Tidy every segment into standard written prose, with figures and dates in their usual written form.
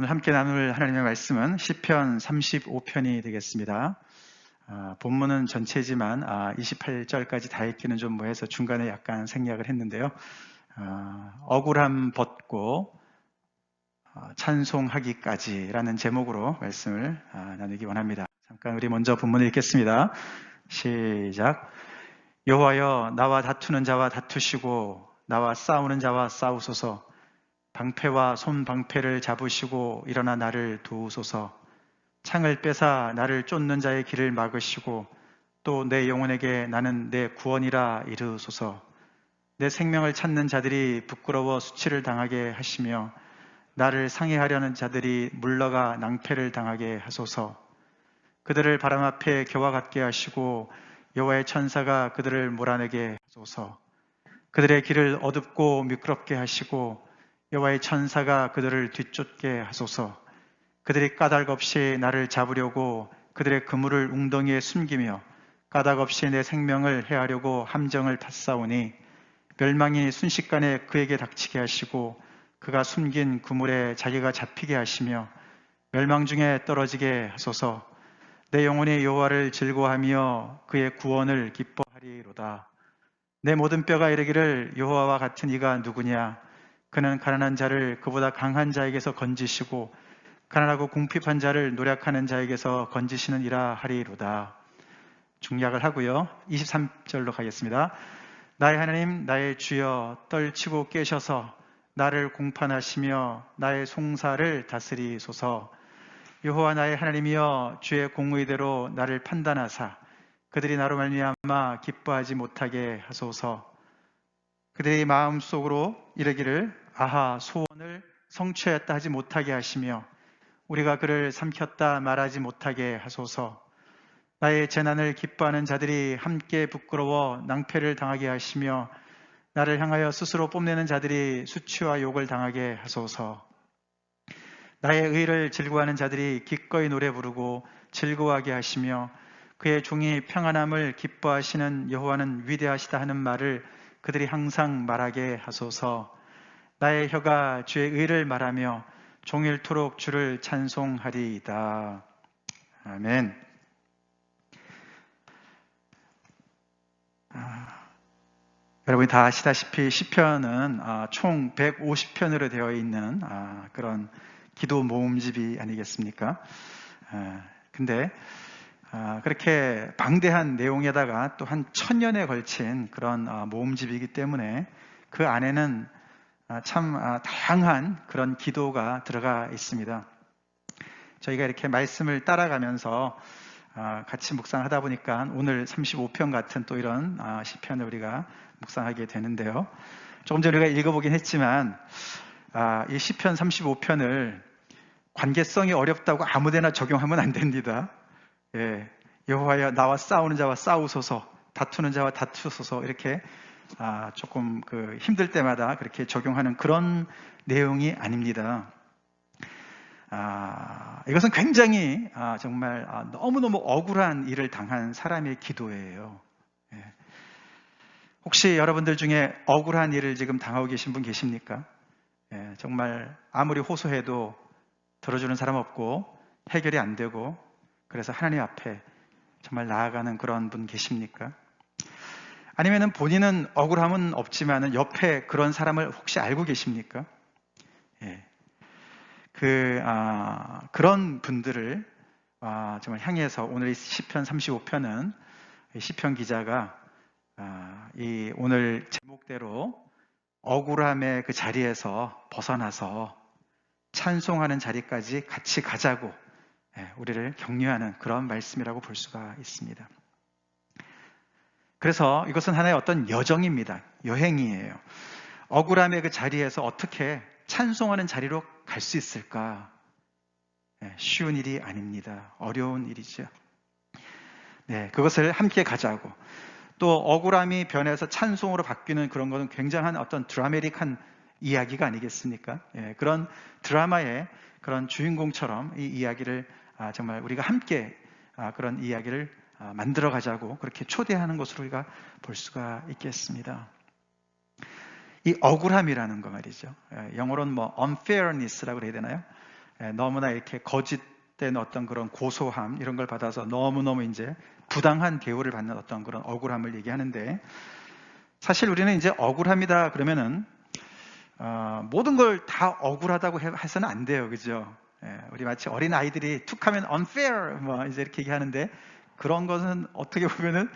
오늘 함께 나눌 하나님의 말씀은 시편 35편이 되겠습니다. 본문은 전체지만 28절까지 다 읽기는 좀 뭐해서 중간에 약간 생략을 했는데요. 억울함 벗고 찬송하기까지라는 제목으로 말씀을 나누기 원합니다. 잠깐 우리 먼저 본문을 읽겠습니다. 시작. 여호와여, 나와 다투는 자와 다투시고 나와 싸우는 자와 싸우소서. 방패와 손방패를 잡으시고 일어나 나를 도우소서. 창을 빼사 나를 쫓는 자의 길을 막으시고 또 내 영혼에게 나는 내 구원이라 이르소서. 내 생명을 찾는 자들이 부끄러워 수치를 당하게 하시며 나를 상해하려는 자들이 물러가 낭패를 당하게 하소서. 그들을 바람 앞에 겨와 같게 하시고 여호와의 천사가 그들을 몰아내게 하소서. 그들의 길을 어둡고 미끄럽게 하시고 여호와의 천사가 그들을 뒤쫓게 하소서. 그들이 까닭 없이 나를 잡으려고 그들의 그물을 웅덩이에 숨기며 까닭 없이 내 생명을 해하려고 함정을 탔사오니 멸망이 순식간에 그에게 닥치게 하시고 그가 숨긴 그물에 자기가 잡히게 하시며 멸망 중에 떨어지게 하소서. 내 영혼이 여호와를 즐거워하며 그의 구원을 기뻐하리로다. 내 모든 뼈가 이르기를 여호와와 같은 이가 누구냐. 그는 가난한 자를 그보다 강한 자에게서 건지시고 가난하고 궁핍한 자를 노력하는 자에게서 건지시는 이라 하리로다. 중약을 하고요. 23절로 가겠습니다. 나의 하나님, 나의 주여, 떨치고 깨셔서 나를 공판하시며 나의 송사를 다스리소서. 여호와 나의 하나님이여, 주의 공의대로 나를 판단하사 그들이 나로 말미암아 기뻐하지 못하게 하소서. 그들의 마음속으로 이르기를 아하, 소원을 성취했다 하지 못하게 하시며 우리가 그를 삼켰다 말하지 못하게 하소서. 나의 재난을 기뻐하는 자들이 함께 부끄러워 낭패를 당하게 하시며 나를 향하여 스스로 뽐내는 자들이 수치와 욕을 당하게 하소서. 나의 의를 즐거워하는 자들이 기꺼이 노래 부르고 즐거워하게 하시며 그의 종이 평안함을 기뻐하시는 여호와는 위대하시다 하는 말을 그들이 항상 말하게 하소서. 나의 혀가 주의 의를 말하며 종일토록 주를 찬송하리이다. 아멘. 여러분이 다 아시다시피 시편은 총 150편으로 되어 있는 그런 기도 모음집이 아니겠습니까? 근데 그렇게 방대한 내용에다가 또 한 1000년에 걸친 그런 모음집이기 때문에 그 안에는 참 다양한 그런 기도가 들어가 있습니다. 저희가 이렇게 말씀을 따라가면서 같이 묵상하다 보니까 오늘 35편 같은 또 이런 시편을 우리가 묵상하게 되는데요. 조금 전에 우리가 읽어보긴 했지만 이 시편 35편을 관계성이 어렵다고 아무데나 적용하면 안 됩니다. 여호와여, 나와 싸우는 자와 싸우소서, 다투는 자와 다투소서, 이렇게 조금 힘들 때마다 그렇게 적용하는 그런 내용이 아닙니다. 이것은 굉장히 정말 너무너무 억울한 일을 당한 사람의 기도예요. 혹시 여러분들 중에 억울한 일을 지금 당하고 계신 분 계십니까? 정말 아무리 호소해도 들어주는 사람 없고 해결이 안 되고 그래서 하나님 앞에 정말 나아가는 그런 분 계십니까? 아니면은 본인은 억울함은 없지만은 옆에 그런 사람을 혹시 알고 계십니까? 그런 분들을 정말 향해서 오늘 이 시편 35편은 시편 기자가 이 오늘 제목대로 억울함의 그 자리에서 벗어나서 찬송하는 자리까지 같이 가자고 우리를 격려하는 그런 말씀이라고 볼 수가 있습니다. 그래서 이것은 하나의 어떤 여정입니다. 여행이에요. 억울함의 그 자리에서 어떻게 찬송하는 자리로 갈 수 있을까? 쉬운 일이 아닙니다. 어려운 일이죠. 그것을 함께 가자고. 또 억울함이 변해서 찬송으로 바뀌는 그런 것은 굉장한 어떤 드라마틱한 이야기가 아니겠습니까? 그런 드라마의 그런 주인공처럼 이 이야기를 정말 우리가 함께 그런 이야기를 만들어 가자고 그렇게 초대하는 것으로 우리가 볼 수가 있겠습니다. 이 억울함이라는 거 말이죠. 영어로는 unfairness라고 해야 되나요? 너무나 이렇게 거짓된 어떤 그런 고소함 이런 걸 받아서 너무너무 이제 부당한 대우를 받는 어떤 그런 억울함을 얘기하는데, 사실 우리는 이제 억울합니다 그러면은 모든 걸 다 억울하다고 해서는 안 돼요, 그죠? 우리 마치 어린 아이들이 툭하면 unfair 뭐 이제 이렇게 얘기하는데, 그런 것은 어떻게 보면은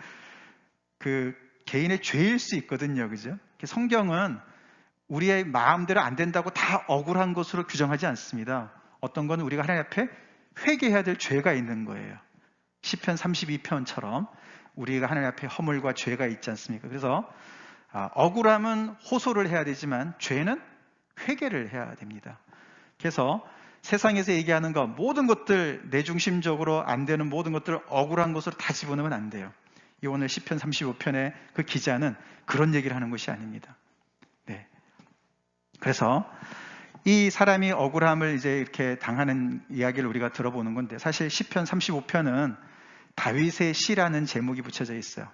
그 개인의 죄일 수 있거든요, 그죠? 성경은 우리의 마음대로 안 된다고 다 억울한 것으로 규정하지 않습니다. 어떤 건 우리가 하나님 앞에 회개해야 될 죄가 있는 거예요. 시편 32편처럼 우리가 하나님 앞에 허물과 죄가 있지 않습니까? 그래서 억울함은 호소를 해야 되지만 죄는 회개를 해야 됩니다. 그래서 세상에서 얘기하는 것, 모든 것들 내중심적으로 안 되는 모든 것들을 억울한 것으로 다 집어넣으면 안 돼요. 이 오늘 시편 35편의 그 기자는 그런 얘기를 하는 것이 아닙니다. 네. 그래서 이 사람이 억울함을 이제 이렇게 당하는 이야기를 우리가 들어보는 건데, 사실 시편 35편은 다윗의 시라는 제목이 붙여져 있어요.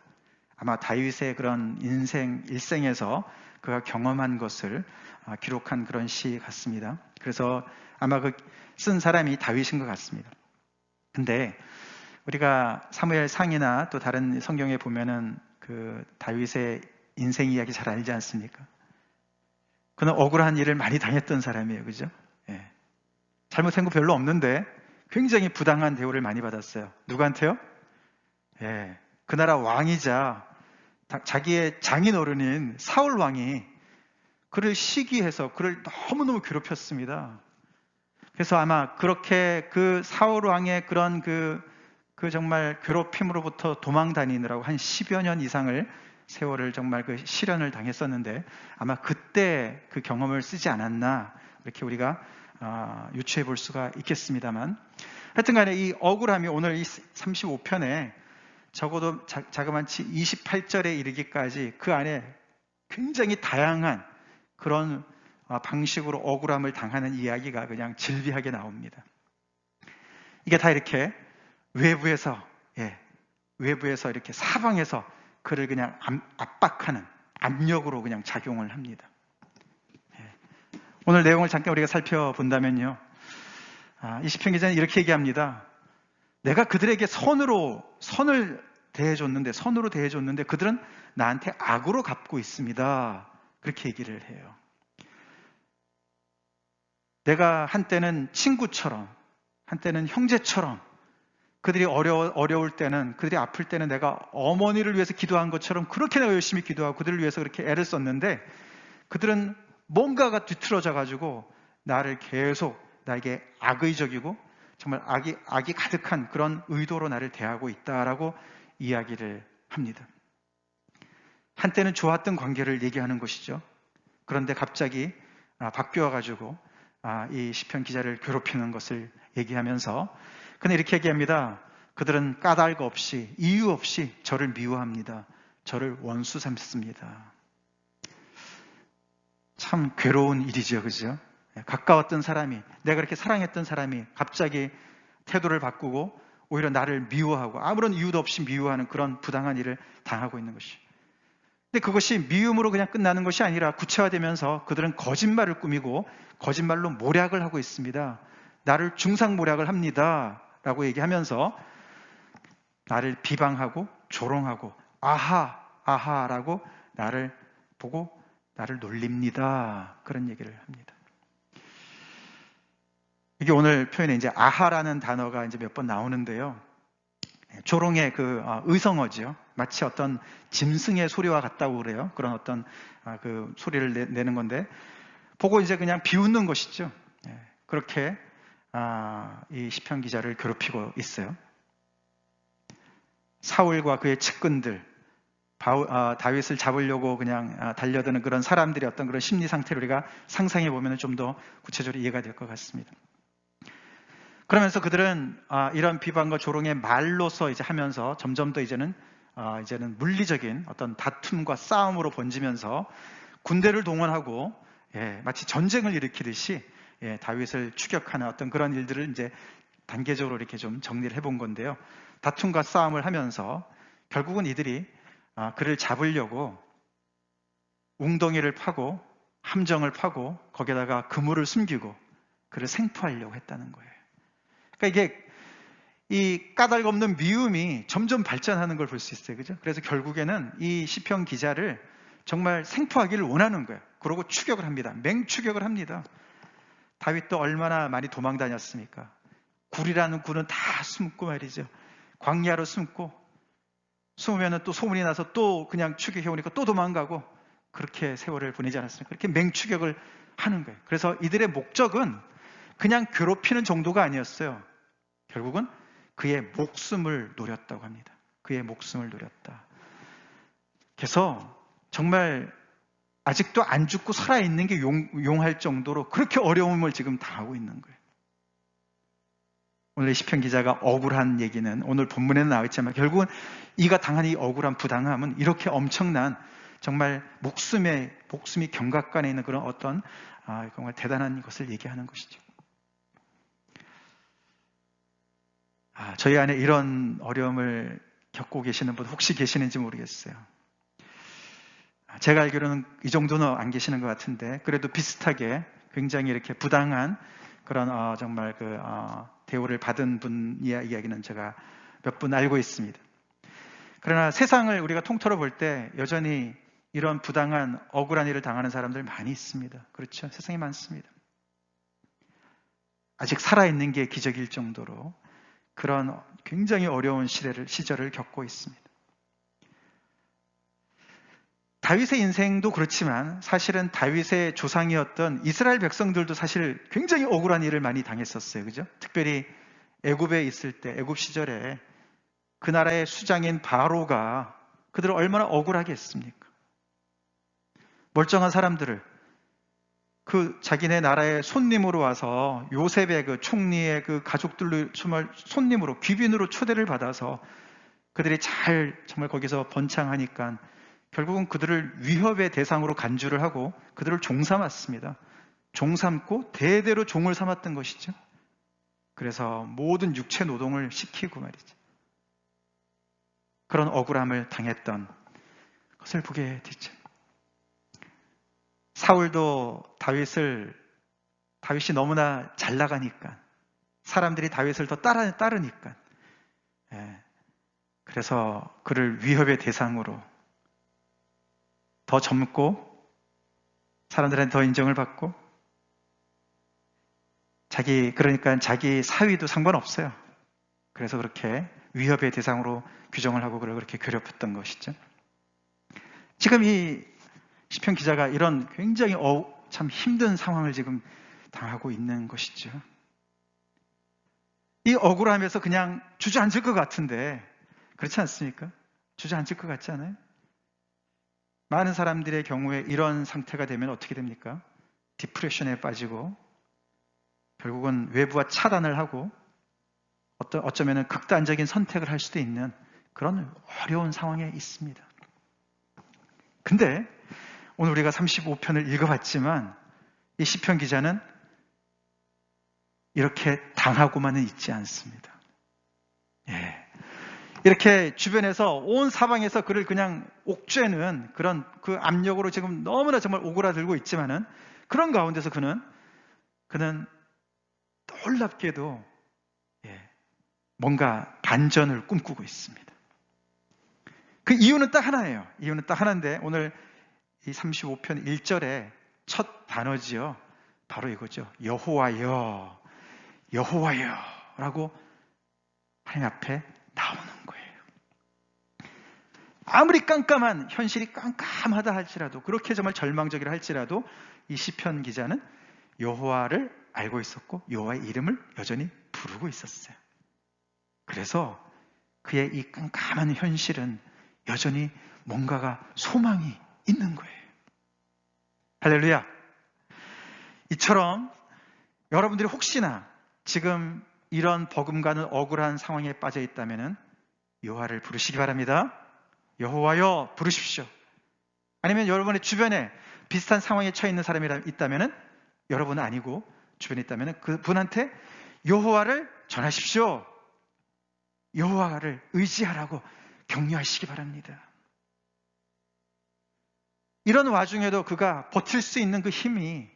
아마 다윗의 그런 일생에서 그가 경험한 것을 기록한 그런 시 같습니다. 그래서 아마 그 쓴 사람이 다윗인 것 같습니다. 근데 우리가 사무엘 상이나 또 다른 성경에 보면은 그 다윗의 인생 이야기 잘 알지 않습니까? 그는 억울한 일을 많이 당했던 사람이에요, 그죠? 예. 잘못한 거 별로 없는데 굉장히 부당한 대우를 많이 받았어요. 누구한테요? 예. 그 나라 왕이자 자기의 장인어른인 사울 왕이 그를 시기해서 그를 너무너무 괴롭혔습니다. 그래서 아마 그렇게 그 사울 왕의 그런 그 정말 괴롭힘으로부터 도망 다니느라고 한 10여 년 이상을 세월을 정말 그 시련을 당했었는데, 아마 그때 그 경험을 쓰지 않았나 이렇게 우리가 유추해 볼 수가 있겠습니다만, 하여튼 간에 이 억울함이 오늘 이 35편에 적어도 자그마치 28절에 이르기까지 그 안에 굉장히 다양한 그런 방식으로 억울함을 당하는 이야기가 그냥 질비하게 나옵니다. 이게 다 이렇게 외부에서 이렇게 사방에서 그를 그냥 압박하는 압력으로 그냥 작용을 합니다. 오늘 내용을 잠깐 우리가 살펴본다면요, 이 시편 기자는 이렇게 얘기합니다. 내가 그들에게 선으로 대해줬는데 그들은 나한테 악으로 갚고 있습니다. 그렇게 얘기를 해요. 내가 한때는 친구처럼, 한때는 형제처럼, 그들이 어려울 때는, 그들이 아플 때는 내가 어머니를 위해서 기도한 것처럼 그렇게 내가 열심히 기도하고 그들을 위해서 그렇게 애를 썼는데, 그들은 뭔가가 뒤틀어져 가지고 나를 계속 나에게 악의적이고 정말 악이 가득한 그런 의도로 나를 대하고 있다라고 이야기를 합니다. 한때는 좋았던 관계를 얘기하는 것이죠. 그런데 갑자기 바뀌어 가지고 이 시편 기자를 괴롭히는 것을 얘기하면서 그는 이렇게 얘기합니다. 그들은 까닭 없이, 이유 없이 저를 미워합니다. 저를 원수 삼습니다. 참 괴로운 일이죠, 그죠? 가까웠던 사람이, 내가 그렇게 사랑했던 사람이 갑자기 태도를 바꾸고 오히려 나를 미워하고 아무런 이유도 없이 미워하는 그런 부당한 일을 당하고 있는 것이. 근데 그것이 미움으로 그냥 끝나는 것이 아니라 구체화되면서 그들은 거짓말을 꾸미고 거짓말로 모략을 하고 있습니다. 나를 중상모략을 합니다. 라고 얘기하면서 나를 비방하고 조롱하고 아하라고 나를 보고 나를 놀립니다. 그런 얘기를 합니다. 이게 오늘 표현에 이제 아하라는 단어가 이제 몇 번 나오는데요. 조롱의 그 의성어죠. 마치 어떤 짐승의 소리와 같다고 그래요. 그런 어떤 그 소리를 내는 건데, 보고 이제 그냥 비웃는 것이죠. 그렇게 이 시편 기자를 괴롭히고 있어요. 사울과 그의 측근들, 다윗을 잡으려고 그냥 달려드는 그런 사람들의 어떤 그런 심리 상태를 우리가 상상해 보면 좀 더 구체적으로 이해가 될 것 같습니다. 그러면서 그들은 이런 비방과 조롱의 말로서 이제 하면서 점점 더 이제는 물리적인 어떤 다툼과 싸움으로 번지면서 군대를 동원하고 마치 전쟁을 일으키듯이 다윗을 추격하는 어떤 그런 일들을 이제 단계적으로 이렇게 좀 정리를 해본 건데요. 다툼과 싸움을 하면서 결국은 이들이 그를 잡으려고 웅덩이를 파고 함정을 파고 거기다가 그물을 숨기고 그를 생포하려고 했다는 거예요. 그러니까 이게 이 까닭 없는 미움이 점점 발전하는 걸 볼 수 있어요. 그죠? 그래서 결국에는 이 시편 기자를 정말 생포하기를 원하는 거예요. 그러고 추격을 합니다. 맹추격을 합니다. 다윗도 얼마나 많이 도망 다녔습니까? 굴이라는 굴은 다 숨고 말이죠. 광야로 숨고, 숨으면 또 소문이 나서 또 그냥 추격해 오니까 또 도망가고, 그렇게 세월을 보내지 않았습니까? 그렇게 맹추격을 하는 거예요. 그래서 이들의 목적은 그냥 괴롭히는 정도가 아니었어요. 결국은 그의 목숨을 노렸다고 합니다. 그의 목숨을 노렸다. 그래서 정말 아직도 안 죽고 살아있는 게 용할 정도로 그렇게 어려움을 지금 당하고 있는 거예요. 오늘 시편 기자가 억울한 얘기는 오늘 본문에는 나와 있지만 결국은 이가 당한 이 억울한 부당함은 이렇게 엄청난 정말 목숨이 경각간에 있는 그런 어떤 정말 대단한 것을 얘기하는 것이죠. 저희 안에 이런 어려움을 겪고 계시는 분 혹시 계시는지 모르겠어요. 제가 알기로는 이 정도는 안 계시는 것 같은데 그래도 비슷하게 굉장히 이렇게 부당한 그런 정말 대우를 받은 분 이야기는 제가 몇 분 알고 있습니다. 그러나 세상을 우리가 통틀어 볼 때 여전히 이런 부당한 억울한 일을 당하는 사람들 많이 있습니다. 그렇죠? 세상에 많습니다. 아직 살아있는 게 기적일 정도로 그런 굉장히 어려운 시절을 겪고 있습니다. 다윗의 인생도 그렇지만 사실은 다윗의 조상이었던 이스라엘 백성들도 사실 굉장히 억울한 일을 많이 당했었어요. 그죠? 특별히 애굽에 있을 때, 애굽 시절에 그 나라의 수장인 바로가 그들을 얼마나 억울하게 했습니까? 멀쩡한 사람들을 그 자기네 나라의 손님으로 와서 요셉의 그 총리의 그 가족들로 정말 손님으로 귀빈으로 초대를 받아서 그들이 정말 거기서 번창하니까 결국은 그들을 위협의 대상으로 간주를 하고 그들을 종 삼았습니다. 종 삼고 대대로 종을 삼았던 것이죠. 그래서 모든 육체 노동을 시키고 말이죠. 그런 억울함을 당했던 것을 보게 되죠. 사울도 다윗이 너무나 잘 나가니까 사람들이 다윗을 더 따르니까 그래서 그를 위협의 대상으로 더 젊고 사람들한테 더 인정을 받고 그러니까 자기 사위도 상관없어요. 그래서 그렇게 위협의 대상으로 규정을 하고 그를 그렇게 괴롭혔던 것이죠. 지금 이 시편 기자가 이런 굉장히 참 힘든 상황을 지금 당하고 있는 것이죠. 이 억울함에서 그냥 주저앉을 것 같은데 그렇지 않습니까? 주저앉을 것 같지 않아요? 많은 사람들의 경우에 이런 상태가 되면 어떻게 됩니까? 디프레션에 빠지고 결국은 외부와 차단을 하고 어쩌면 극단적인 선택을 할 수도 있는 그런 어려운 상황에 있습니다. 근데 오늘 우리가 35편을 읽어봤지만 이 시편 기자는 이렇게 당하고만은 있지 않습니다. 이렇게 주변에서 온 사방에서 그를 그냥 옥죄는 그런 그 압력으로 지금 너무나 정말 오그라들고 있지만은 그런 가운데서 그는 놀랍게도 뭔가 반전을 꿈꾸고 있습니다. 그 이유는 딱 하나예요. 이유는 딱 하나인데 오늘 이 35편 1절에 첫 단어지요. 바로 이거죠. 여호와여, 여호와여 라고 하나님 앞에 나오는 거예요. 아무리 깜깜한 현실이 깜깜하다 할지라도 그렇게 정말 절망적이라 할지라도 이 시편 기자는 여호와를 알고 있었고 여호와의 이름을 여전히 부르고 있었어요. 그래서 그의 이 깜깜한 현실은 여전히 뭔가가 소망이 있는 거예요. 할렐루야. 이처럼 여러분들이 혹시나 지금 이런 버금가는 억울한 상황에 빠져 있다면 여호와를 부르시기 바랍니다. 여호와여 부르십시오. 아니면 여러분의 주변에 비슷한 상황에 처해 있는 사람이 있다면 여러분은 아니고 주변에 있다면 그분한테 여호와를 전하십시오. 여호와를 의지하라고 격려하시기 바랍니다. 이런 와중에도 그가 버틸 수 있는 그 힘이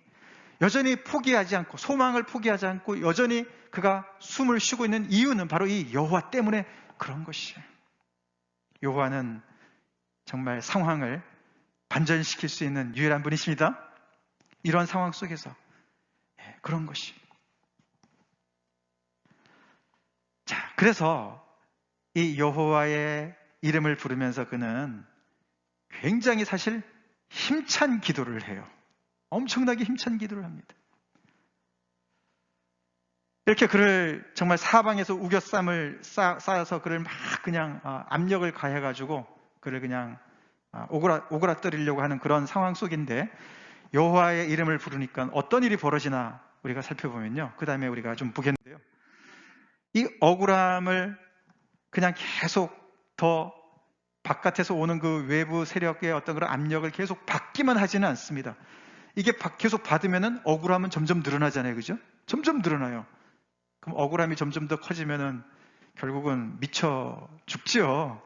여전히 포기하지 않고 소망을 포기하지 않고 여전히 그가 숨을 쉬고 있는 이유는 바로 이 여호와 때문에 그런 것이에요. 여호와는 정말 상황을 반전시킬 수 있는 유일한 분이십니다. 이런 상황 속에서 그런 것이. 자, 그래서 이 여호와의 이름을 부르면서 그는 굉장히 사실 힘찬 기도를 해요. 엄청나게 힘찬 기도를 합니다. 이렇게 그를 정말 사방에서 우겨쌈을 쌓아서 그를 막 그냥 압력을 가해가지고 그를 그냥 오그라뜨리려고 하는 그런 상황 속인데 여호와의 이름을 부르니까 어떤 일이 벌어지나 우리가 살펴보면요. 그 다음에 우리가 좀 보겠는데요. 이 억울함을 그냥 계속 더 바깥에서 오는 그 외부 세력의 어떤 그런 압력을 계속 받기만 하지는 않습니다. 이게 계속 받으면은 억울함은 점점 늘어나잖아요. 그죠? 점점 늘어나요. 그럼 억울함이 점점 더 커지면은 결국은 미쳐 죽지요.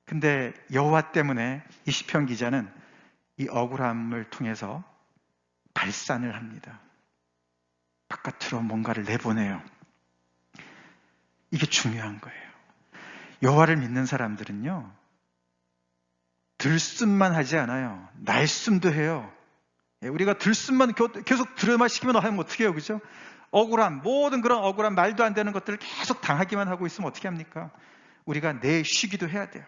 근데 여호와 때문에 이 시편 기자는 이 억울함을 통해서 발산을 합니다. 바깥으로 뭔가를 내보내요. 이게 중요한 거예요. 여호와를 믿는 사람들은요, 들숨만 하지 않아요. 날숨도 해요. 우리가 들숨만 계속 들어만 시키면 하면 어떻게 해요? 그죠? 억울함, 모든 그런 억울한 말도 안 되는 것들을 계속 당하기만 하고 있으면 어떻게 합니까? 우리가 내쉬기도 해야 돼요.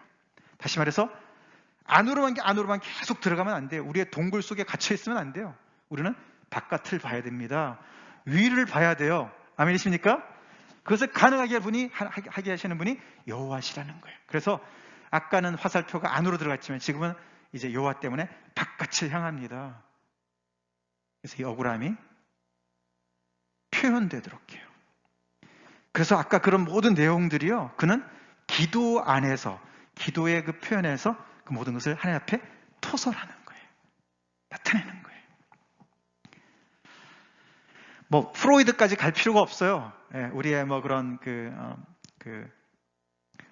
다시 말해서 안으로만 계속 들어가면 안 돼요. 우리의 동굴 속에 갇혀 있으면 안 돼요. 우리는 바깥을 봐야 됩니다. 위를 봐야 돼요. 아멘이십니까? 그것을 가능하게 하게 하시는 분이 여호와시라는 거예요. 그래서 아까는 화살표가 안으로 들어갔지만 지금은 이제 여호와 때문에 바깥을 향합니다. 그래서 이 억울함이 표현되도록 해요. 그래서 아까 그런 모든 내용들이요, 그는 기도 안에서, 기도의 그 표현에서 그 모든 것을 하나님 앞에 토설하는 거예요. 나타내는 거예요. 뭐 프로이드까지 갈 필요가 없어요. 우리의 뭐 그런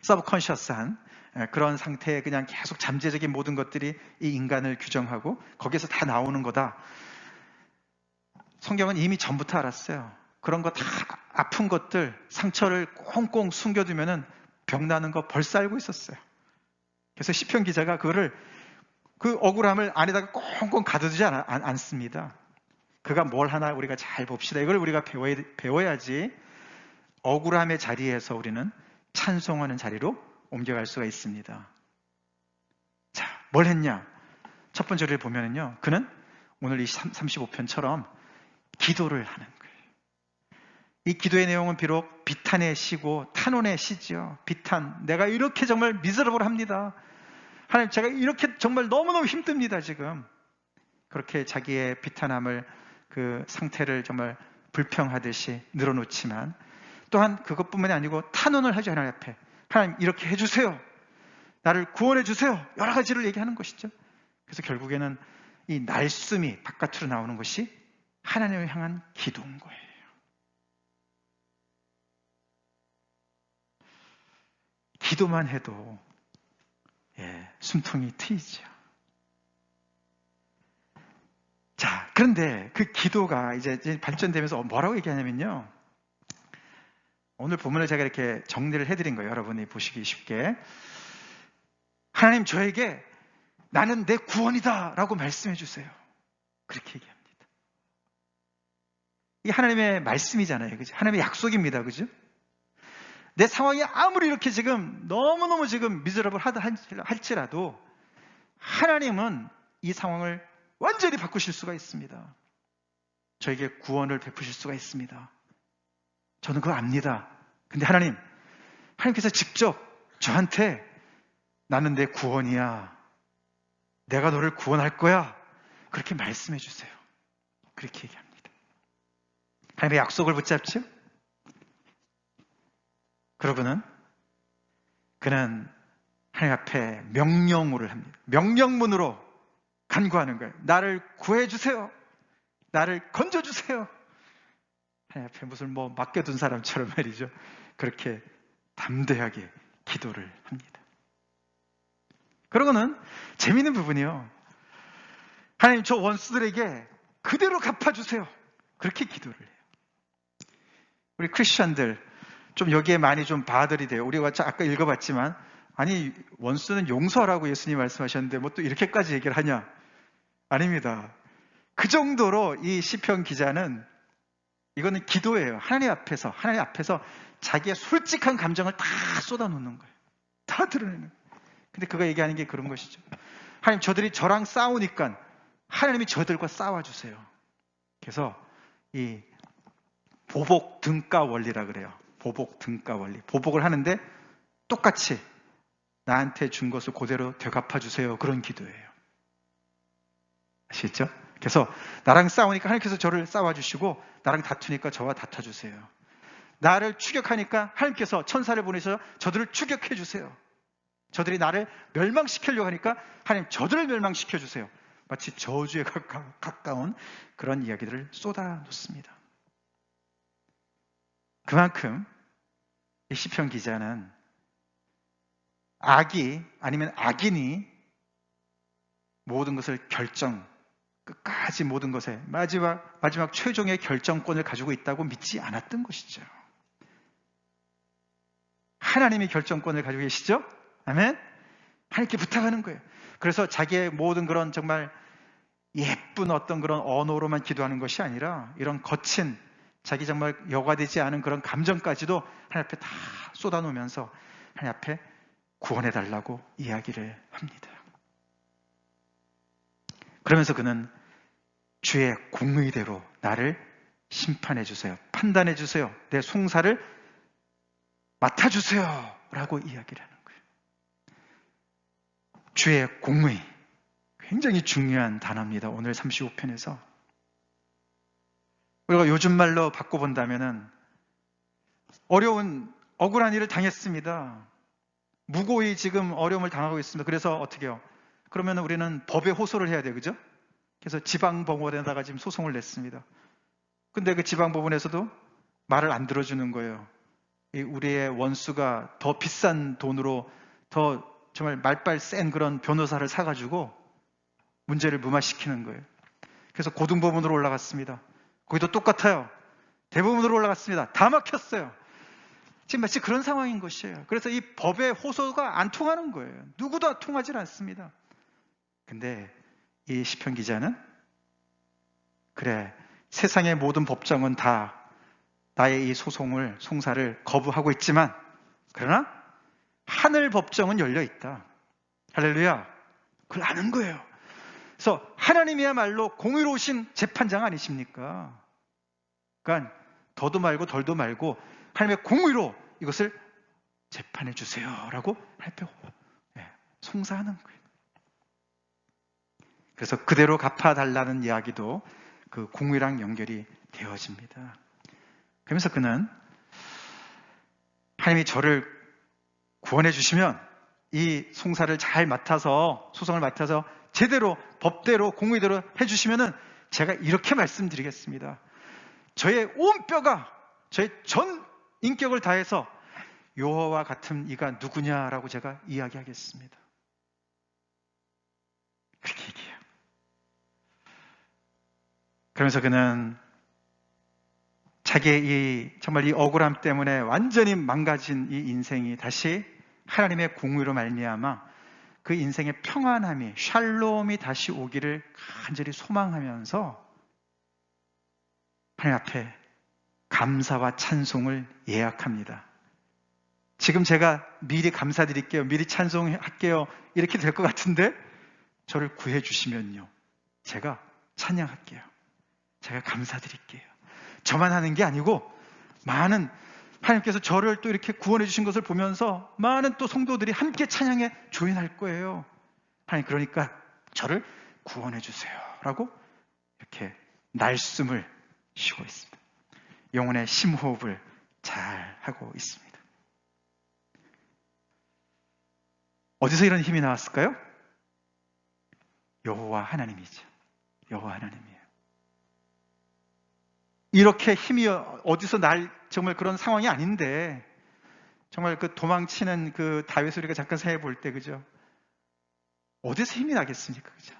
서브컨셔스한 그런 상태에 그냥 계속 잠재적인 모든 것들이 이 인간을 규정하고 거기에서 다 나오는 거다. 성경은 이미 전부터 알았어요. 그런 거 다 아픈 것들, 상처를 꽁꽁 숨겨두면은 병 나는 거 벌써 알고 있었어요. 그래서 시편 기자가 그 억울함을 안에다가 꽁꽁 가두지 않습니다. 그가 뭘 하나 우리가 잘 봅시다. 이걸 우리가 배워야지 억울함의 자리에서 우리는 찬송하는 자리로 옮겨갈 수가 있습니다. 자, 뭘 했냐? 첫 번째를 보면은요, 그는 오늘 이 35편처럼 기도를 하는 거예요. 이 기도의 내용은 비록 비탄의 시고 탄원의 시죠. 비탄, 내가 이렇게 정말 미저러블합니다. 하나님, 제가 이렇게 정말 너무너무 힘듭니다, 지금. 그렇게 자기의 비탄함을, 그 상태를 정말 불평하듯이 늘어놓지만 또한 그것뿐만이 아니고 탄원을 하죠. 하나님 앞에. 하나님, 이렇게 해주세요. 나를 구원해 주세요. 여러 가지를 얘기하는 것이죠. 그래서 결국에는 이 날숨이 바깥으로 나오는 것이 하나님을 향한 기도인 거예요. 기도만 해도 숨통이 트이죠. 자, 그런데 그 기도가 이제 발전되면서 뭐라고 얘기하냐면요, 오늘 본문을 제가 이렇게 정리를 해드린 거예요. 여러분이 보시기 쉽게. 하나님, 저에게 나는 내 구원이다 라고 말씀해 주세요. 그렇게 얘기합니다. 이게 하나님의 말씀이잖아요. 그죠? 하나님의 약속입니다. 그죠? 내 상황이 아무리 이렇게 지금 너무너무 지금 미저러블 하다 할지라도 하나님은 이 상황을 완전히 바꾸실 수가 있습니다. 저에게 구원을 베푸실 수가 있습니다. 저는 그거 압니다. 근데 하나님께서 직접 저한테 나는 내 구원이야, 내가 너를 구원할 거야, 그렇게 말씀해 주세요. 그렇게 얘기합니다. 하나님의 약속을 붙잡죠? 그러고는 그는 하나님 앞에 명령어를 합니다. 명령문으로 간구하는 거예요. 나를 구해주세요. 나를 건져주세요. 하나님 앞에 무슨 맡겨둔 사람처럼 말이죠. 그렇게 담대하게 기도를 합니다. 그러고는 재미있는 부분이요, 하나님, 저 원수들에게 그대로 갚아주세요. 그렇게 기도를 해요. 우리 크리스천들 좀 여기에 많이 좀 바들이 돼요. 우리가 아까 읽어봤지만 아니 원수는 용서하라고 예수님 말씀하셨는데 뭐 또 이렇게까지 얘기를 하냐? 아닙니다. 그 정도로 이 시편 기자는 이거는 기도예요. 하나님 앞에서 자기의 솔직한 감정을 다 쏟아놓는 거예요. 다 드러내는 거예요. 근데 그가 얘기하는 게 그런 것이죠. 하나님, 저들이 저랑 싸우니까 하나님이 저들과 싸워주세요. 그래서 이 보복 등가 원리라 그래요. 보복 등가 원리. 보복을 하는데 똑같이 나한테 준 것을 그대로 되갚아 주세요. 그런 기도예요. 아시겠죠? 그래서 나랑 싸우니까 하나님께서 저를 싸워주시고, 나랑 다투니까 저와 다퉈주세요. 나를 추격하니까 하나님께서 천사를 보내셔서 저들을 추격해 주세요. 저들이 나를 멸망시키려고 하니까 하나님 저들을 멸망시켜 주세요. 마치 저주에 가까운 그런 이야기들을 쏟아놓습니다. 그만큼 이 시편 기자는 악이 아니면 악인이 모든 것을 끝까지 모든 것에 마지막 최종의 결정권을 가지고 있다고 믿지 않았던 것이죠. 하나님이 결정권을 가지고 계시죠? 아멘? 하나님께 부탁하는 거예요. 그래서 자기의 모든 그런 정말 예쁜 어떤 그런 언어로만 기도하는 것이 아니라 이런 거친 자기 정말 여과되지 않은 그런 감정까지도 하나님 앞에 다 쏟아놓으면서 하나님 앞에 구원해달라고 이야기를 합니다. 그러면서 그는 주의 공의대로 나를 심판해 주세요. 판단해 주세요. 내 송사를 맡아주세요. 라고 이야기를 하는 거예요. 주의 공의. 굉장히 중요한 단어입니다. 오늘 35편에서. 우리가 요즘 말로 바꿔본다면은 억울한 일을 당했습니다. 무고히 지금 어려움을 당하고 있습니다. 그래서 어떻게 해요? 그러면 우리는 법에 호소를 해야 돼요. 그죠? 그래서 지방법원에다가 지금 소송을 냈습니다. 근데 그 지방법원에서도 말을 안 들어주는 거예요. 우리의 원수가 더 비싼 돈으로 더 정말 말빨 센 그런 변호사를 사가지고 문제를 무마시키는 거예요. 그래서 고등법원으로 올라갔습니다. 거기도 똑같아요. 대법원으로 올라갔습니다. 다 막혔어요. 지금 마치 그런 상황인 것이에요. 그래서 이 법의 호소가 안 통하는 거예요. 누구도 통하지 않습니다. 근데 이 시편 기자는 그래, 세상의 모든 법정은 다 나의 이 송사를 거부하고 있지만 그러나 하늘 법정은 열려 있다. 할렐루야. 그걸 아는 거예요. 그래서 하나님이야말로 공의로우신 재판장 아니십니까? 그러니까 더도 말고 덜도 말고 하나님의 공의로 이것을 재판해 주세요 라고 하나님께 송사하는 거예요. 그래서 그대로 갚아달라는 이야기도 그 공의랑 연결이 되어집니다. 그러면서 그는 하나님이 저를 구원해 주시면 이 송사를 잘 맡아서 소송을 맡아서 제대로 법대로 공의대로 해주시면은 제가 이렇게 말씀드리겠습니다. 저의 온 뼈가 저의 전 인격을 다해서 여호와와 같은 이가 누구냐라고 제가 이야기하겠습니다. 그렇게 얘기해요. 그러면서 그는 자기의 정말 이 억울함 때문에 완전히 망가진 이 인생이 다시 하나님의 공의로 말미암아 그 인생의 평안함이 샬롬이 다시 오기를 간절히 소망하면서 하나님 앞에 감사와 찬송을 예약합니다. 지금 제가 미리 감사드릴게요. 미리 찬송할게요. 이렇게 될 것 같은데 저를 구해 주시면요. 제가 찬양할게요. 제가 감사드릴게요. 저만 하는 게 아니고 많은 하나님께서 저를 또 이렇게 구원해 주신 것을 보면서 많은 또 성도들이 함께 찬양에 조인할 거예요. 하나님 그러니까 저를 구원해 주세요 라고 이렇게 날숨을 쉬고 있습니다. 영혼의 심호흡을 잘 하고 있습니다. 어디서 이런 힘이 나왔을까요? 여호와 하나님이죠. 여호와 하나님이에요. 이렇게 힘이 어디서 정말 그런 상황이 아닌데 정말 그 도망치는 그 다윗을 우리가 잠깐 생각해 볼 때 그죠? 어디서 힘이 나겠습니까? 그죠?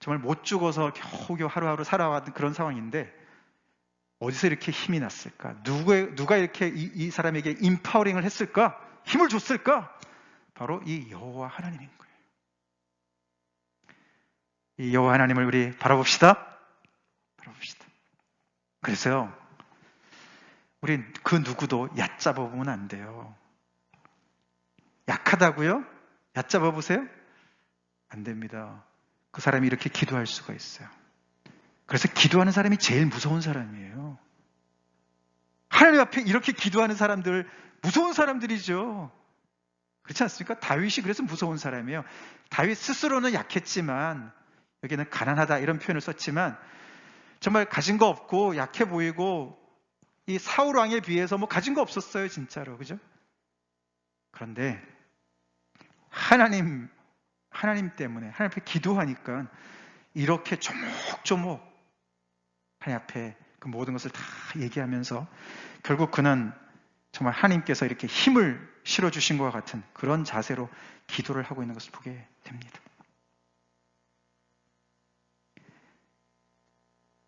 정말 못 죽어서 겨우겨우 하루하루 살아왔던 그런 상황인데 어디서 이렇게 힘이 났을까? 누가 이렇게 이 사람에게 임파워링을 했을까? 힘을 줬을까? 바로 이 여호와 하나님인 거예요. 이 여호와 하나님을 우리 바라봅시다. 바라봅시다. 그래서요, 우리 그 누구도 얕잡아 보면 안 돼요. 약하다고요? 얕잡아 보세요? 안 됩니다. 그 사람이 이렇게 기도할 수가 있어요. 그래서 기도하는 사람이 제일 무서운 사람이에요. 하나님 앞에 이렇게 기도하는 사람들, 무서운 사람들이죠. 그렇지 않습니까? 다윗이 그래서 무서운 사람이에요. 다윗 스스로는 약했지만, 여기는 가난하다 이런 표현을 썼지만, 정말 가진 거 없고 약해 보이고, 이 사울 왕에 비해서 뭐 가진 거 없었어요, 진짜로. 그죠? 그런데, 하나님 때문에, 하나님 앞에 기도하니까, 이렇게 조목조목, 하나님 앞에 그 모든 것을 다 얘기하면서 결국 그는 정말 하나님께서 이렇게 힘을 실어주신 것과 같은 그런 자세로 기도를 하고 있는 것을 보게 됩니다.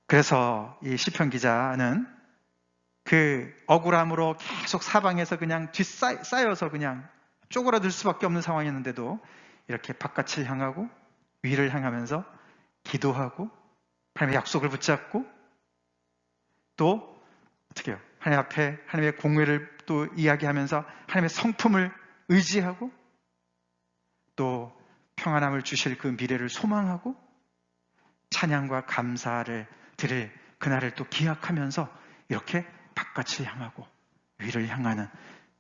그래서 이 시편 기자는 그 억울함으로 계속 사방에서 그냥 쌓여서 그냥 쪼그라들 수밖에 없는 상황이었는데도 이렇게 바깥을 향하고 위를 향하면서 기도하고 하나님의 약속을 붙잡고 또 어떻게 해요? 하나님 앞에 하나님의 공의를 또 이야기하면서 하나님의 성품을 의지하고 또 평안함을 주실 그 미래를 소망하고 찬양과 감사를 드릴 그날을 또 기약하면서 이렇게 바깥을 향하고 위를 향하는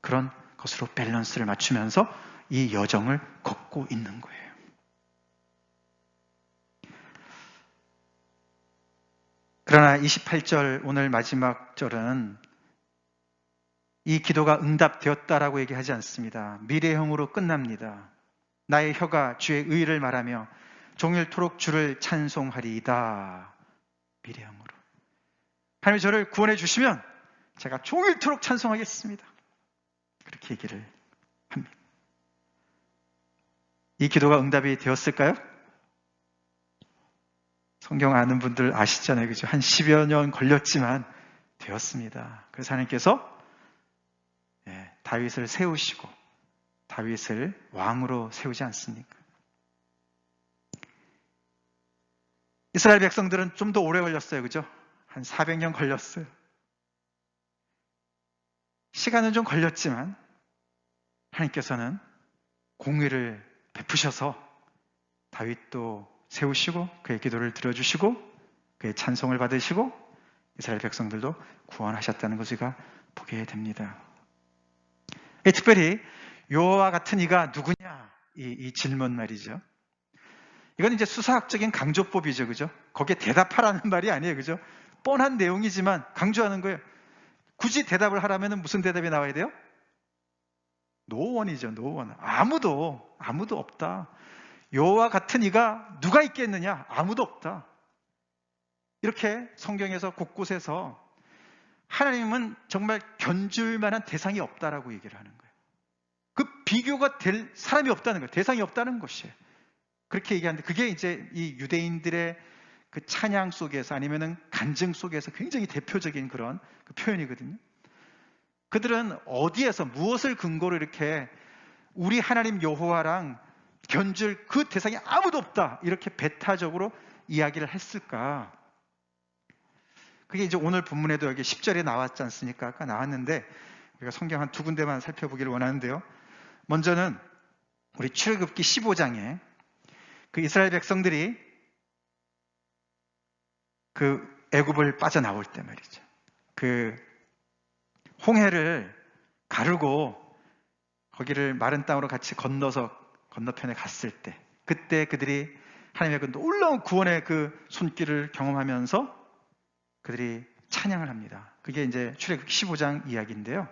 그런 것으로 밸런스를 맞추면서 이 여정을 걷고 있는 거예요. 그러나 28절 오늘 마지막 절은 이 기도가 응답되었다라고 얘기하지 않습니다. 미래형으로 끝납니다. 나의 혀가 주의 의를 말하며 종일토록 주를 찬송하리이다. 미래형으로. 하나님이 저를 구원해 주시면 제가 종일토록 찬송하겠습니다. 그렇게 얘기를 합니다. 이 기도가 응답이 되었을까요? 성경 아는 분들 아시잖아요. 그죠? 한 10여 년 걸렸지만 되었습니다. 그래서 하나님께서 다윗을 세우시고 다윗을 왕으로 세우지 않습니까? 이스라엘 백성들은 좀 더 오래 걸렸어요. 그죠? 한 400년 걸렸어요. 시간은 좀 걸렸지만 하나님께서는 공의를 베푸셔서 다윗도 세우시고 그의 기도를 들어주시고 그의 찬송을 받으시고 이스라엘 백성들도 구원하셨다는 것을 우리가 보게 됩니다. 특별히 여호와 같은 이가 누구냐? 이 질문 말이죠. 이건 이제 수사학적인 강조법이죠. 그죠? 거기에 대답하라는 말이 아니에요. 그죠? 뻔한 내용이지만 강조하는 거예요. 굳이 대답을 하라면 무슨 대답이 나와야 돼요? 노원이죠. 노원. 아무도 없다. 여호와 같은 이가 누가 있겠느냐? 아무도 없다. 이렇게 성경에서 곳곳에서 하나님은 정말 견줄 만한 대상이 없다라고 얘기를 하는 거예요. 그 비교가 될 사람이 없다는 거예요. 대상이 없다는 것이에요. 그렇게 얘기하는데 그게 이제 이 유대인들의 그 찬양 속에서 아니면은 간증 속에서 굉장히 대표적인 그런 그 표현이거든요. 그들은 어디에서 무엇을 근거로 이렇게 우리 하나님 여호와랑 견줄 그 대상이 아무도 없다 이렇게 배타적으로 이야기를 했을까? 그게 이제 오늘 본문에도 여기 10절에 나왔지 않습니까? 아까 나왔는데 우리가 성경 한 두 군데만 살펴보기를 원하는데요. 먼저는 우리 출애굽기 15장에 그 이스라엘 백성들이 그 애굽을 빠져나올 때 말이죠. 그 홍해를 가르고 거기를 마른 땅으로 같이 건너서 건너편에 갔을 때 그때 그들이 하나님의 그 놀라운 구원의 그 손길을 경험하면서 그들이 찬양을 합니다. 그게 이제 출애굽기 15장 이야기인데요.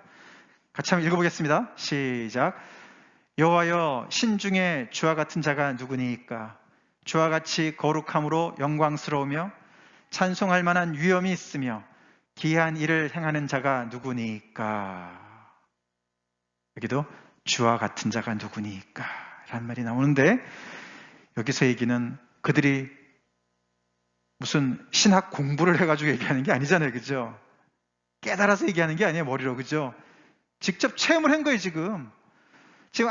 같이 한번 읽어보겠습니다. 시작. 여호와여 신중에 주와 같은 자가 누구니이까? 주와 같이 거룩함으로 영광스러우며 찬송할 만한 위엄이 있으며 기이한 일을 행하는 자가 누구니이까? 여기도 주와 같은 자가 누구니이까? 라는 말이 나오는데 여기서 얘기는 그들이 무슨 신학 공부를 해가지고 얘기하는 게 아니잖아요. 그죠? 깨달아서 얘기하는 게 아니에요. 머리로. 그죠? 직접 체험을 한 거예요. 지금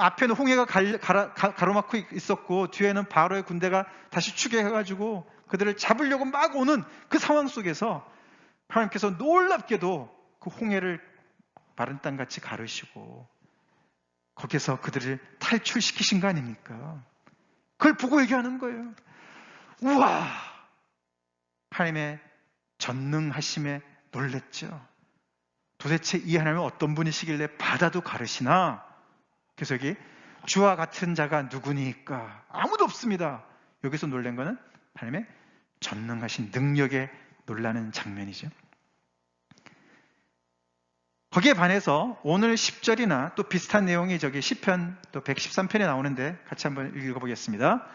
앞에는 홍해가 가로막고 있었고 뒤에는 바로의 군대가 다시 추격해가지고 그들을 잡으려고 막 오는 그 상황 속에서 하나님께서 놀랍게도 그 홍해를 마른 땅같이 가르시고 거기서 그들을 탈출시키신 거 아닙니까? 그걸 보고 얘기하는 거예요. 우와! 하나님의 전능하심에 놀랬죠. 도대체 이 하나님은 어떤 분이시길래 바다도 가르시나? 그래서 여기 주와 같은 자가 누구니까? 아무도 없습니다. 여기서 놀란 거는 하나님의 전능하신 능력에 놀라는 장면이죠. 거기에 반해서 오늘 10절이나 또 비슷한 내용이 저기 시편 또 113편에 나오는데 같이 한번 읽어보겠습니다.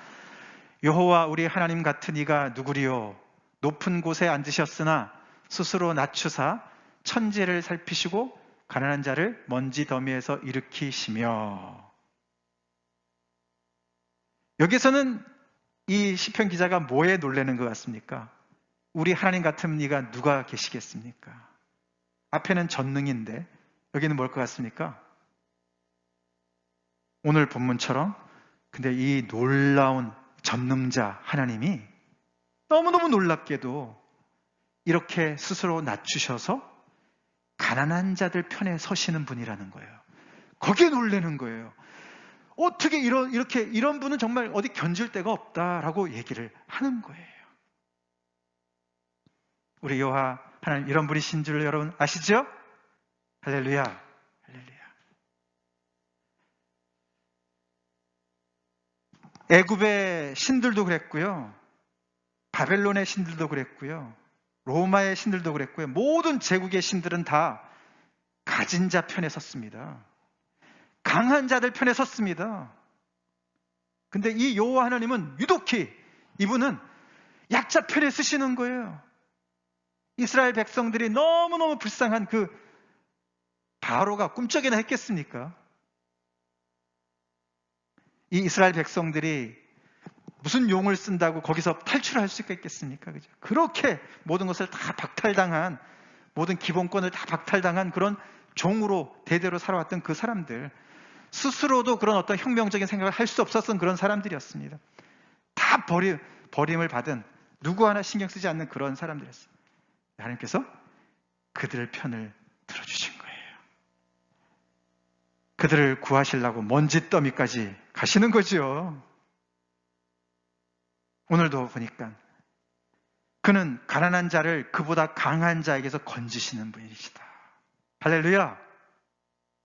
여호와 우리 하나님 같은 이가 누구리요? 높은 곳에 앉으셨으나 스스로 낮추사 천지를 살피시고 가난한 자를 먼지 더미에서 일으키시며. 여기서는 이 시편 기자가 뭐에 놀라는 것 같습니까? 우리 하나님 같은 이가 누가 계시겠습니까? 앞에는 전능인데 여기는 뭘 것 같습니까? 오늘 본문처럼 근데 이 놀라운 전능자 하나님이 너무너무 놀랍게도 이렇게 스스로 낮추셔서 가난한 자들 편에 서시는 분이라는 거예요. 거기에 놀라는 거예요. 어떻게 이런 분은 정말 어디 견줄 데가 없다라고 얘기를 하는 거예요. 우리 여호와 하나님 이런 분이신 줄 여러분 아시죠? 할렐루야. 할렐루야. 애굽의 신들도 그랬고요. 바벨론의 신들도 그랬고요. 로마의 신들도 그랬고요. 모든 제국의 신들은 다 가진 자 편에 섰습니다. 강한 자들 편에 섰습니다. 근데 이 여호와 하나님은 유독히 이분은 약자 편에 서시는 거예요. 이스라엘 백성들이 너무너무 불쌍한 그 바로가 꿈쩍이나 했겠습니까? 이 이스라엘 백성들이 무슨 용을 쓴다고 거기서 탈출할 수가 있겠습니까? 그죠? 그렇게 모든 것을 다 박탈당한, 모든 기본권을 다 박탈당한 그런 종으로 대대로 살아왔던 그 사람들, 스스로도 그런 어떤 혁명적인 생각을 할 수 없었던 그런 사람들이었습니다. 다 버림을 받은, 누구 하나 신경 쓰지 않는 그런 사람들이었어요. 하나님께서 그들의 편을 들어주신 거예요. 그들을 구하시려고 먼지더미까지 가시는 거죠. 오늘도 보니까 그는 가난한 자를 그보다 강한 자에게서 건지시는 분이시다. 할렐루야.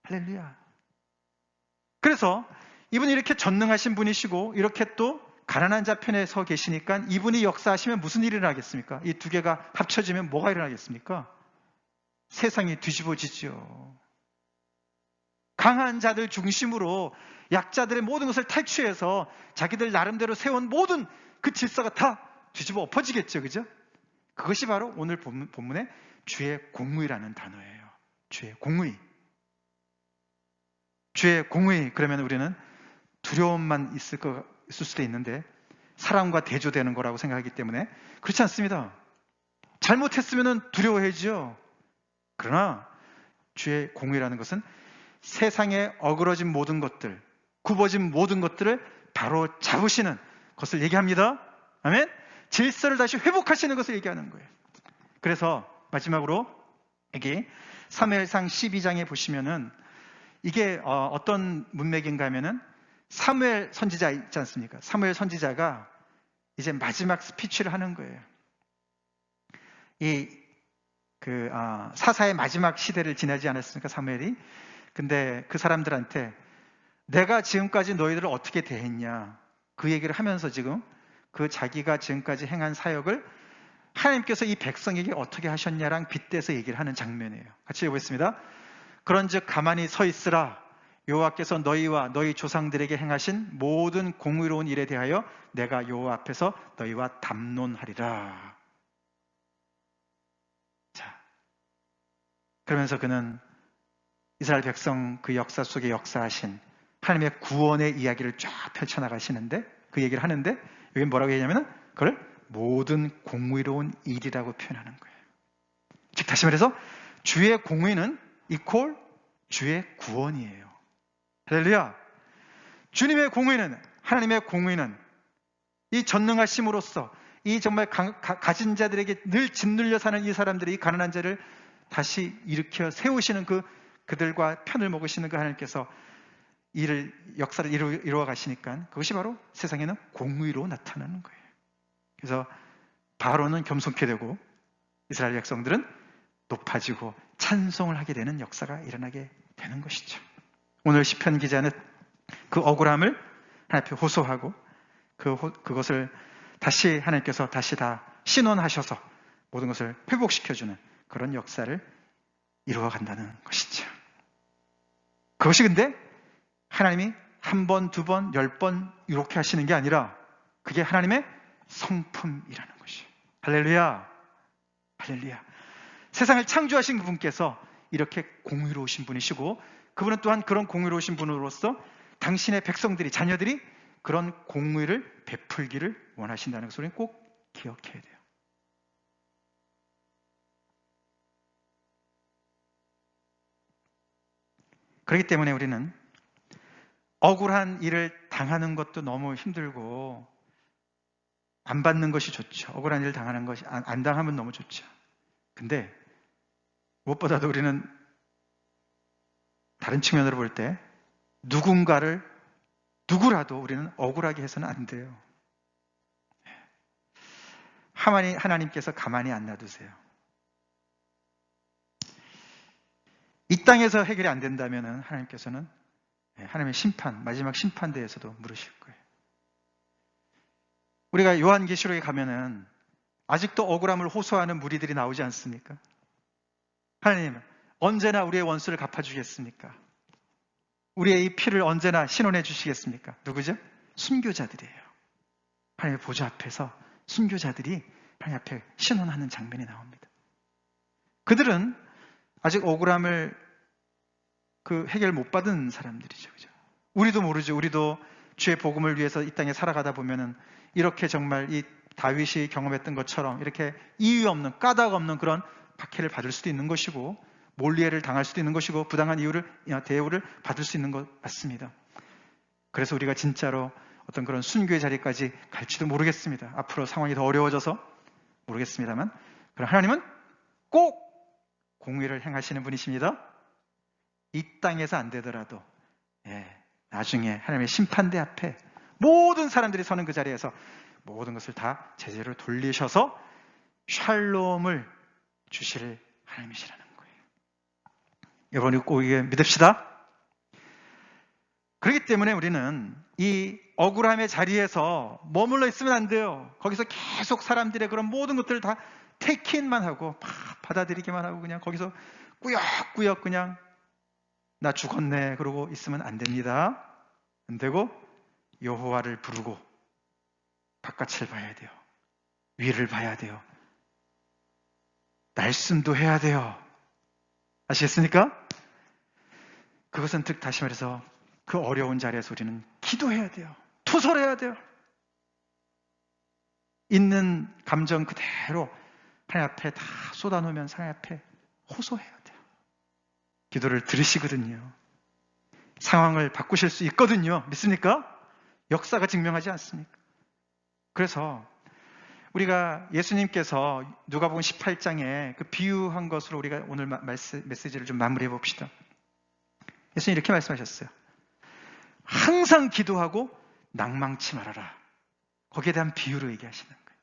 할렐루야. 그래서 이분이 이렇게 전능하신 분이시고 이렇게 또 가난한 자 편에 서 계시니까 이분이 역사하시면 무슨 일이 일어나겠습니까? 이 두 개가 합쳐지면 뭐가 일어나겠습니까? 세상이 뒤집어지죠. 강한 자들 중심으로 약자들의 모든 것을 탈취해서 자기들 나름대로 세운 모든 그 질서가 다 뒤집어 엎어지겠죠. 그죠? 그것이 바로 오늘 본문의 주의 공의라는 단어예요. 주의 공의. 주의 공의. 그러면 우리는 두려움만 있을 수도 있는데 사랑과 대조되는 거라고 생각하기 때문에 그렇지 않습니다. 잘못했으면 두려워해지죠. 그러나 주의 공의라는 것은 세상에 어그러진 모든 것들, 굽어진 모든 것들을 바로 잡으시는 것을 얘기합니다. 아멘? 질서를 다시 회복하시는 것을 얘기하는 거예요. 그래서 마지막으로 여기 사무엘상 12장에 보시면은 이게 어떤 문맥인가 하면은 사무엘 선지자 있지 않습니까? 사무엘 선지자가 이제 마지막 스피치를 하는 거예요. 사사의 마지막 시대를 지나지 않았습니까? 사무엘이. 근데 그 사람들한테 내가 지금까지 너희들을 어떻게 대했냐 그 얘기를 하면서 지금 그 자기가 지금까지 행한 사역을 하나님께서 이 백성에게 어떻게 하셨냐랑 빗대서 얘기를 하는 장면이에요. 같이 읽어보겠습니다. 그런즉 가만히 서 있으라. 여호와께서 너희와 너희 조상들에게 행하신 모든 공의로운 일에 대하여 내가 여호와 앞에서 너희와 담론하리라. 자, 그러면서 그는 이스라엘 백성 그 역사 속에 역사하신 하나님의 구원의 이야기를 쫙 펼쳐나가시는데 그 얘기를 하는데 여기 뭐라고 얘기하냐면 그걸 모든 공의로운 일이라고 표현하는 거예요. 즉 다시 말해서 주의 공의는 이퀄 주의 구원이에요. 할렐루야. 주님의 공의는, 하나님의 공의는 이 전능하심으로써 이 정말 가진 자들에게 늘 짓눌려 사는 이 사람들이, 이 가난한 자를 다시 일으켜 세우시는 그들과 편을 먹으시는 그 하나님께서 역사를 이루어 가시니까 그것이 바로 세상에는 공의로 나타나는 거예요. 그래서 바로는 겸손케 되고 이스라엘 백성들은 높아지고 찬송을 하게 되는 역사가 일어나게 되는 것이죠. 오늘 시편 기자는 그 억울함을 하나님 앞에 호소하고 그것을 다시 하나님께서 다시 다 신원하셔서 모든 것을 회복시켜주는 그런 역사를 이루어 간다는 것이죠. 그것이 근데 하나님이 한 번, 두 번, 10번 이렇게 하시는 게 아니라 그게 하나님의 성품이라는 것이에요. 할렐루야. 할렐루야. 세상을 창조하신 그분께서 이렇게 공의로우신 분이시고 그분은 또한 그런 공의로우신 분으로서 당신의 백성들이, 자녀들이 그런 공의를 베풀기를 원하신다는 것을 우리는 꼭 기억해야 돼요. 그렇기 때문에 우리는 억울한 일을 당하는 것도 너무 힘들고 안 받는 것이 좋죠. 억울한 일을 당하는 것이 안 당하면 너무 좋죠. 근데 무엇보다도 우리는 다른 측면으로 볼 때 누구라도 우리는 억울하게 해서는 안 돼요. 하나님께서 가만히 안 놔두세요. 이 땅에서 해결이 안 된다면 하나님께서는 하나님의 심판, 마지막 심판대에서도 물으실 거예요. 우리가 요한계시록에 가면은 아직도 억울함을 호소하는 무리들이 나오지 않습니까? 하나님, 언제나 우리의 원수를 갚아주겠습니까? 우리의 이 피를 언제나 신원해 주시겠습니까? 누구죠? 순교자들이에요. 하나님의 보좌 앞에서 순교자들이 하나님 앞에 신원하는 장면이 나옵니다. 그들은 아직 억울함을 해결 못 받은 사람들이죠. 그죠? 우리도 모르죠. 우리도 주의 복음을 위해서 이 땅에 살아가다 보면은 이렇게 정말 이 다윗이 경험했던 것처럼 이렇게 이유 없는, 까닭 없는 그런 박해를 받을 수도 있는 것이고 몰리해를 당할 수도 있는 것이고 부당한 대우를 받을 수 있는 것 맞습니다. 그래서 우리가 진짜로 어떤 그런 순교의 자리까지 갈지도 모르겠습니다. 앞으로 상황이 더 어려워져서 모르겠습니다만, 그럼 하나님은 꼭 공의를 행하시는 분이십니다. 이 땅에서 안 되더라도 나중에 하나님의 심판대 앞에 모든 사람들이 서는 그 자리에서 모든 것을 다 제대로 돌리셔서 샬롬을 주실 하나님이시라는 거예요. 여러분이 꼭 이게 믿읍시다. 그렇기 때문에 우리는 이 억울함의 자리에서 머물러 있으면 안 돼요. 거기서 계속 사람들의 그런 모든 것들을 다 테이크인만 하고 받아들이기만 하고 그냥 거기서 꾸역꾸역 그냥 나 죽었네 그러고 있으면 안 됩니다. 안 되고 여호와를 부르고 바깥을 봐야 돼요. 위를 봐야 돼요. 날숨도 해야 돼요. 아시겠습니까? 그것은 즉 다시 말해서 그 어려운 자리에서 우리는 기도해야 돼요. 투설해야 돼요. 있는 감정 그대로 하나님 앞에 다 쏟아놓으면서 하나님 앞에 호소해야 돼요. 기도를 들으시거든요. 상황을 바꾸실 수 있거든요. 믿습니까? 역사가 증명하지 않습니까? 그래서 우리가 예수님께서 누가복음 18장에 그 비유한 것으로 우리가 오늘 메시지를 좀 마무리해 봅시다. 예수님 이렇게 말씀하셨어요. 항상 기도하고 낭망치 말아라. 거기에 대한 비유로 얘기하시는 거예요.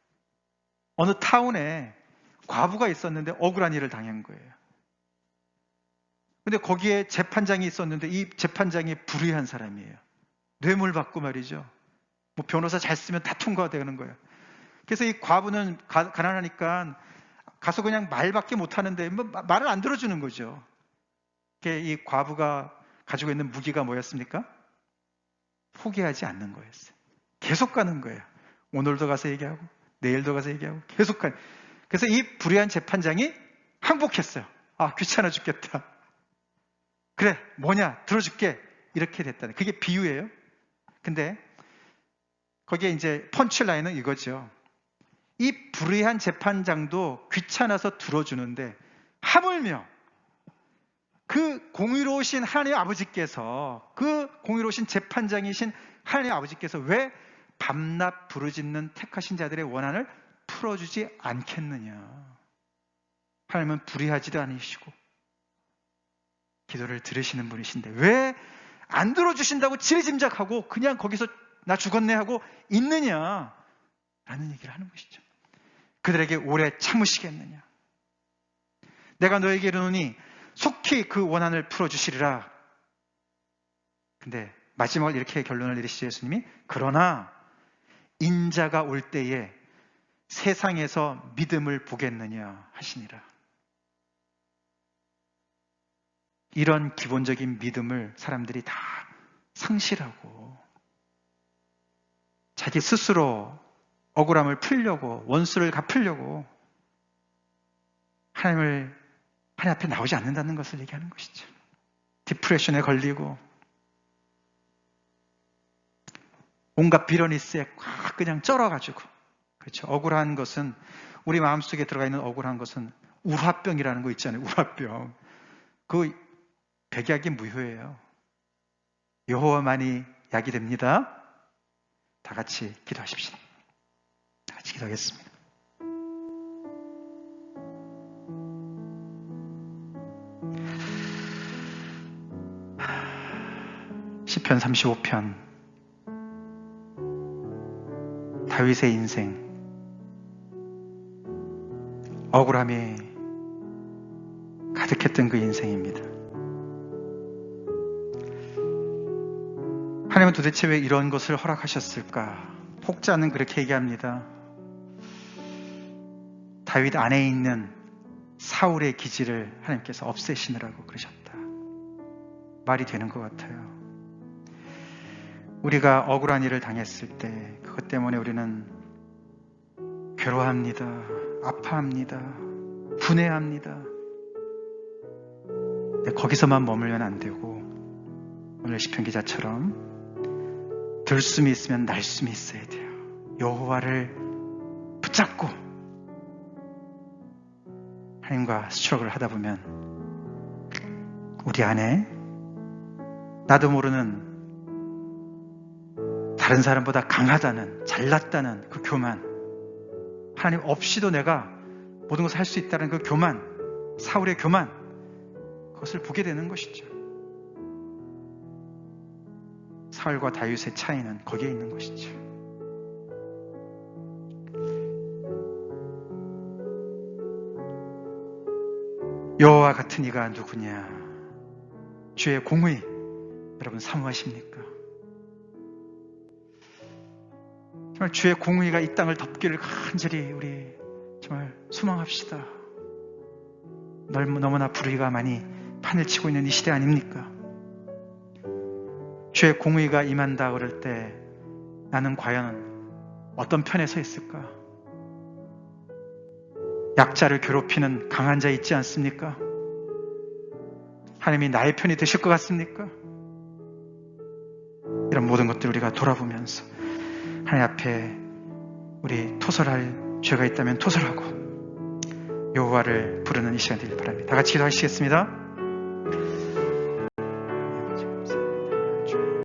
어느 타운에 과부가 있었는데 억울한 일을 당한 거예요. 근데 거기에 재판장이 있었는데 이 재판장이 불의한 사람이에요. 뇌물 받고 말이죠. 뭐 변호사 잘 쓰면 다 통과되는 거예요. 그래서 이 과부는 가난하니까 가서 그냥 말밖에 못 하는데 말을 안 들어주는 거죠. 이 과부가 가지고 있는 무기가 뭐였습니까? 포기하지 않는 거였어요. 계속 가는 거예요. 오늘도 가서 얘기하고 내일도 가서 얘기하고 계속 가는. 그래서 이 불의한 재판장이 항복했어요. 아, 귀찮아 죽겠다. 그래, 뭐냐, 들어줄게. 이렇게 됐다는. 그게 비유예요. 근데 거기에 이제 펀치라인은 이거죠. 이 불의한 재판장도 귀찮아서 들어주는데 하물며 그 공의로우신 하나님 아버지께서, 그 공의로우신 재판장이신 하나님 아버지께서 왜 밤낮 부르짖는 택하신 자들의 원한을 풀어주지 않겠느냐. 하나님은 불의하지도 않으시고 기도를 들으시는 분이신데 왜 안 들어주신다고 지레짐작하고 그냥 거기서 나 죽었네 하고 있느냐 라는 얘기를 하는 것이죠. 그들에게 오래 참으시겠느냐. 내가 너에게 이르노니 속히 그 원한을 풀어주시리라. 근데 마지막으로 이렇게 결론을 내리시죠. 예수님이 그러나 인자가 올 때에 세상에서 믿음을 보겠느냐 하시니라. 이런 기본적인 믿음을 사람들이 다 상실하고 자기 스스로 억울함을 풀려고, 원수를 갚으려고 하나님 앞에 나오지 않는다는 것을 얘기하는 것이죠. 디프레션에 걸리고 온갖 비러니스에 꽉 그냥 쩔어가지고, 그렇죠. 억울한 것은, 우리 마음속에 들어가 있는 억울한 것은 우화병이라는 거 있잖아요. 우화병. 그 백약이 무효예요. 여호와만이 약이 됩니다. 다 같이 기도하십시다. 다 같이 기도하겠습니다. 시편 35편, 다윗의 인생, 억울함이 가득했던 그 인생입니다. 하나님은 도대체 왜 이런 것을 허락하셨을까? 혹자는 그렇게 얘기합니다. 다윗 안에 있는 사울의 기질을 하나님께서 없애시느라고 그러셨다. 말이 되는 것 같아요. 우리가 억울한 일을 당했을 때 그것 때문에 우리는 괴로워합니다. 아파합니다. 분해합니다. 근데 거기서만 머물면 안 되고 오늘 시편 기자처럼 들숨이 있으면 날숨이 있어야 돼요. 여호와를 붙잡고 하나님과 스트럭을 하다 보면 우리 안에 나도 모르는 다른 사람보다 강하다는, 잘났다는 그 교만, 하나님 없이도 내가 모든 것을 할 수 있다는 그 교만, 사울의 교만, 그것을 보게 되는 것이죠. 사울과 다윗의 차이는 거기에 있는 것이죠. 여호와 같은 이가 누구냐? 주의 공의, 여러분 사모하십니까? 정말 주의 공의가 이 땅을 덮기를 간절히 우리 정말 소망합시다. 너무나 불의가 많이 판을 치고 있는 이 시대 아닙니까? 주의 공의가 임한다 그럴 때 나는 과연 어떤 편에 서 있을까? 약자를 괴롭히는 강한 자 있지 않습니까? 하나님이 나의 편이 되실 것 같습니까? 이런 모든 것들 우리가 돌아보면서 하나님 앞에 우리 토설할 죄가 있다면 토설하고 여호와를 부르는 이 시간 되길 바랍니다. 다 같이 기도하시겠습니다.